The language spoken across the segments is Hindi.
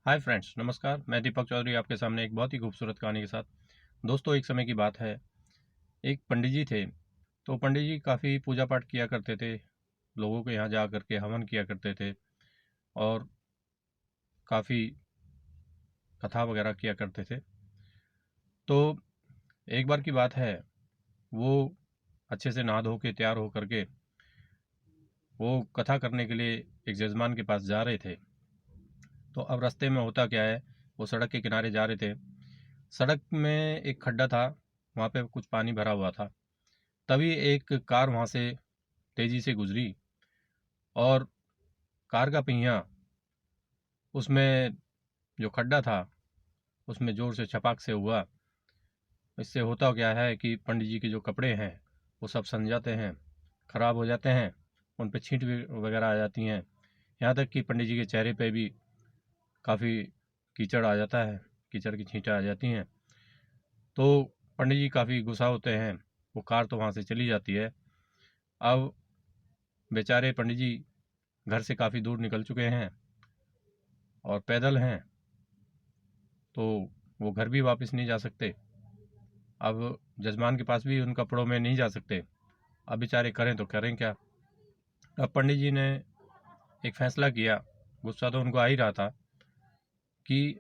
हाय फ्रेंड्स, नमस्कार। मैं दीपक चौधरी आपके सामने एक बहुत ही खूबसूरत कहानी के साथ। दोस्तों, एक समय की बात है, एक पंडित जी थे। तो पंडित जी काफ़ी पूजा पाठ किया करते थे, लोगों के यहाँ जा करके हवन किया करते थे और काफ़ी कथा वगैरह किया करते थे। तो एक बार की बात है, वो अच्छे से नहा धो के तैयार हो करके वो कथा करने के लिए एक जजमान के पास जा रहे थे। तो अब रास्ते में होता क्या है, वो सड़क के किनारे जा रहे थे। सड़क में एक खड्डा था, वहाँ पे कुछ पानी भरा हुआ था। तभी एक कार वहाँ से तेज़ी से गुजरी और कार का पहिया उसमें जो खड्डा था उसमें ज़ोर से छपाक से हुआ। इससे होता क्या है कि पंडित जी के जो कपड़े हैं वो सब सन जाते हैं, ख़राब हो जाते हैं, उन पे छींट वगैरह आ जाती हैं। यहाँ तक कि पंडित जी के चेहरे पे भी काफ़ी कीचड़ आ जाता है, कीचड़ की छींटें आ जाती हैं। तो पंडित जी काफ़ी गुस्सा होते हैं। वो कार तो वहाँ से चली जाती है। अब बेचारे पंडित जी घर से काफ़ी दूर निकल चुके हैं और पैदल हैं, तो वो घर भी वापस नहीं जा सकते। अब जजमान के पास भी उन कपड़ों में नहीं जा सकते। अब बेचारे करें तो करें क्या। अब पंडित जी ने एक फैसला किया। गुस्सा तो उनको आ ही रहा था कि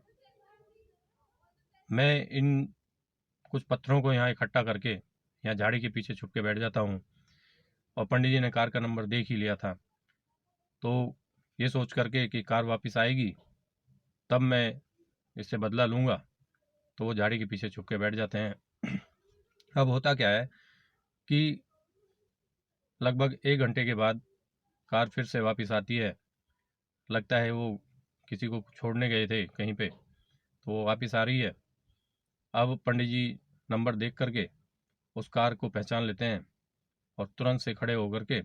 मैं इन कुछ पत्थरों को यहाँ इकट्ठा करके यहाँ झाड़ी के पीछे छुप के बैठ जाता हूँ। और पंडित जी ने कार का नंबर देख ही लिया था। तो ये सोच करके कि कार वापस आएगी तब मैं इससे बदला लूँगा, तो वो झाड़ी के पीछे छुप के बैठ जाते हैं। अब होता क्या है कि लगभग 1 घंटे के बाद कार फिर से वापस आती है। लगता है वो किसी को छोड़ने गए थे कहीं पे, तो वो वापस आ रही है। अब पंडित जी नंबर देख करके उस कार को पहचान लेते हैं और तुरंत से खड़े होकर के,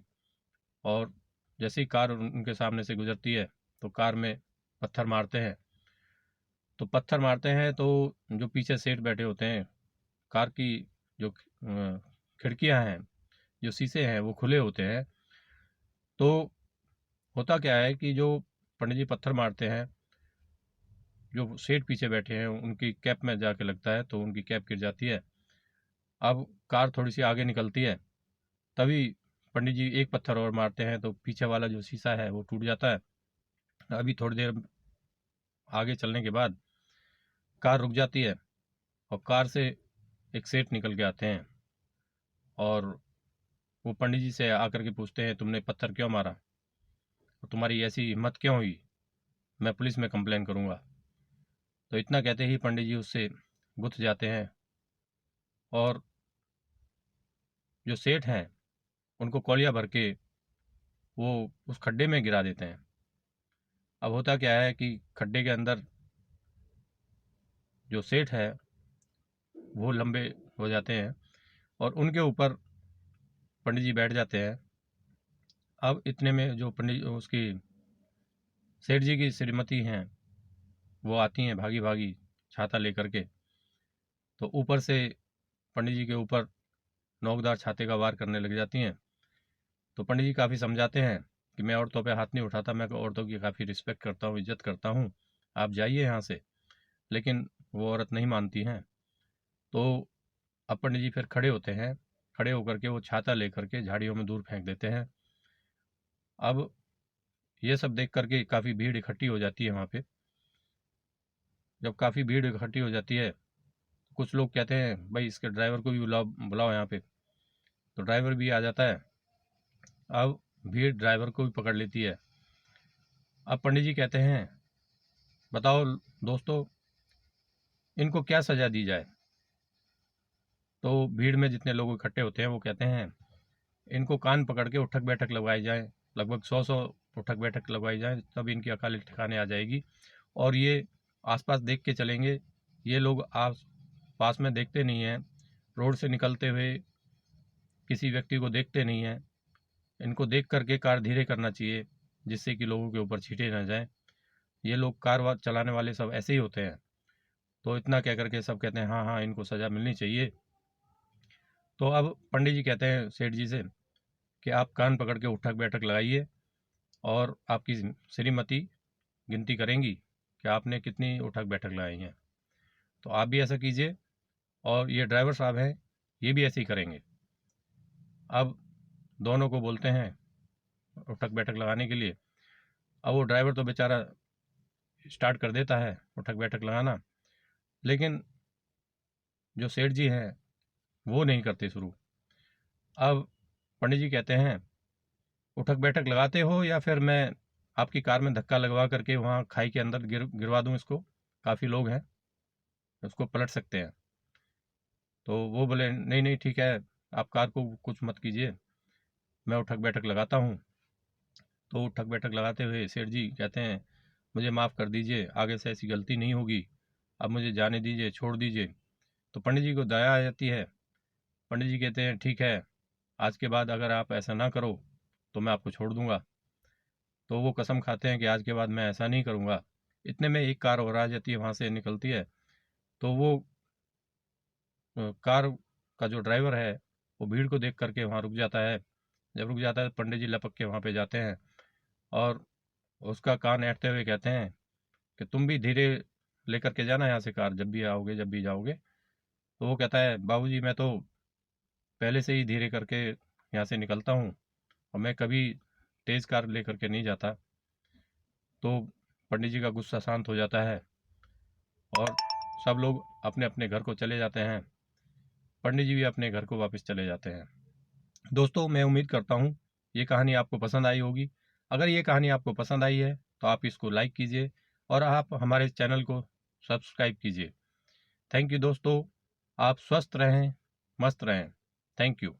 और जैसे ही कार उनके सामने से गुजरती है तो कार में पत्थर मारते हैं। तो पत्थर मारते हैं तो जो पीछे सेठ बैठे होते हैं, कार की जो खिड़कियां हैं, जो शीशे हैं वो खुले होते हैं। तो होता क्या है कि जो पंडित जी पत्थर मारते हैं, जो सेठ पीछे बैठे हैं उनकी कैप में जाके लगता है, तो उनकी कैप गिर जाती है। अब कार थोड़ी सी आगे निकलती है, तभी पंडित जी एक पत्थर और मारते हैं तो पीछे वाला जो शीशा है वो टूट जाता है। अभी थोड़ी देर आगे चलने के बाद कार रुक जाती है और कार से एक सेठ निकल के आते हैं और वो पंडित जी से आकर के पूछते हैं, तुमने पत्थर क्यों मारा और तुम्हारी ऐसी हिम्मत क्यों हुई, मैं पुलिस में कंप्लेन करूंगा। तो इतना कहते ही पंडित जी उससे गुथ जाते हैं और जो सेठ हैं उनको कौलिया भर के वो उस खड्डे में गिरा देते हैं। अब होता क्या है कि खड्डे के अंदर जो सेठ है वो लंबे हो जाते हैं और उनके ऊपर पंडित जी बैठ जाते हैं। अब इतने में जो पंडित उसकी सेठ जी की श्रीमती हैं वो आती हैं भागी भागी छाता लेकर के। तो ऊपर से पंडित जी के ऊपर नोकदार छाते का वार करने लग जाती हैं। तो पंडित जी काफ़ी समझाते हैं कि मैं औरतों पे हाथ नहीं उठाता, मैं औरतों की काफ़ी रिस्पेक्ट करता हूँ, इज्जत करता हूँ, आप जाइए यहाँ से। लेकिन वो औरत नहीं मानती हैं। तो अब पंडित जी फिर खड़े होते हैं, खड़े होकर के वो छाता लेकर के झाड़ियों में दूर फेंक देते हैं। अब ये सब देख करके काफ़ी भीड़ इकट्ठी हो जाती है वहाँ पे। जब काफ़ी भीड़ इकट्ठी हो जाती है, कुछ लोग कहते हैं भाई इसके ड्राइवर को भी बुलाओ बुलाओ यहाँ पे। तो ड्राइवर भी आ जाता है। अब भीड़ ड्राइवर को भी पकड़ लेती है। अब पंडित जी कहते हैं, बताओ दोस्तों, इनको क्या सज़ा दी जाए। तो भीड़ में जितने लोग इकट्ठे होते हैं वो कहते हैं, इनको कान पकड़ के उठक बैठक लगवाई जाए, लगभग 100 उठक बैठक लगवाई जाए, तब इनकी अकाल ठिकाने आ जाएगी। और ये आसपास देख के चलेंगे, ये लोग आस पास में देखते नहीं हैं, रोड से निकलते हुए किसी व्यक्ति को देखते नहीं हैं। इनको देख करके कार धीरे करना चाहिए, जिससे कि लोगों के ऊपर छींटे ना जाएं। ये लोग कार चलाने वाले सब ऐसे ही होते हैं। तो इतना कह करके सब कहते हैं हाँ हाँ इनको सज़ा मिलनी चाहिए। तो अब पंडित जी कहते हैं सेठ जी से कि आप कान पकड़ के उठक बैठक लगाइए और आपकी श्रीमती गिनती करेंगी कि आपने कितनी उठक बैठक लगाई है। तो आप भी ऐसा कीजिए और ये ड्राइवर साहब हैं, ये भी ऐसे ही करेंगे। अब दोनों को बोलते हैं उठक बैठक लगाने के लिए। अब वो ड्राइवर तो बेचारा स्टार्ट कर देता है उठक बैठक लगाना, लेकिन जो सेठ जी हैं वो नहीं करते शुरू। अब पंडित जी कहते हैं उठक बैठक लगाते हो या फिर मैं आपकी कार में धक्का लगवा करके वहाँ खाई के अंदर गिरवा दूँ इसको, काफ़ी लोग हैं, उसको पलट सकते हैं। तो वो बोले नहीं नहीं ठीक है, आप कार को कुछ मत कीजिए, मैं उठक बैठक लगाता हूँ। तो उठक बैठक लगाते हुए सेठ जी कहते हैं मुझे माफ़ कर दीजिए, आगे से ऐसी गलती नहीं होगी, अब मुझे जाने दीजिए, छोड़ दीजिए। तो पंडित जी को दया आ जाती है। पंडित जी कहते हैं ठीक है, आज के बाद अगर आप ऐसा ना करो तो मैं आपको छोड़ दूंगा। तो वो कसम खाते हैं कि आज के बाद मैं ऐसा नहीं करूंगा। इतने में एक कार और आ जाती है, वहाँ से निकलती है। तो वो कार का जो ड्राइवर है वो भीड़ को देख करके वहाँ रुक जाता है। जब रुक जाता है पंडित जी लपक के वहाँ पे जाते हैं और उसका कान ऐंठते हुए कहते हैं कि तुम भी धीरे लेकर के जाना यहाँ से कार, जब भी आओगे जब भी जाओगे। तो वो कहता है बाबूजी मैं तो पहले से ही धीरे करके यहाँ से निकलता हूँ और मैं कभी तेज़ कार लेकर के नहीं जाता। तो पंडित जी का गुस्सा शांत हो जाता है और सब लोग अपने अपने घर को चले जाते हैं। पंडित जी भी अपने घर को वापस चले जाते हैं। दोस्तों, मैं उम्मीद करता हूँ ये कहानी आपको पसंद आई होगी। अगर ये कहानी आपको पसंद आई है तो आप इसको लाइक कीजिए और आप हमारे चैनल को सब्सक्राइब कीजिए। थैंक यू दोस्तों, आप स्वस्थ रहें, मस्त रहें। Thank you.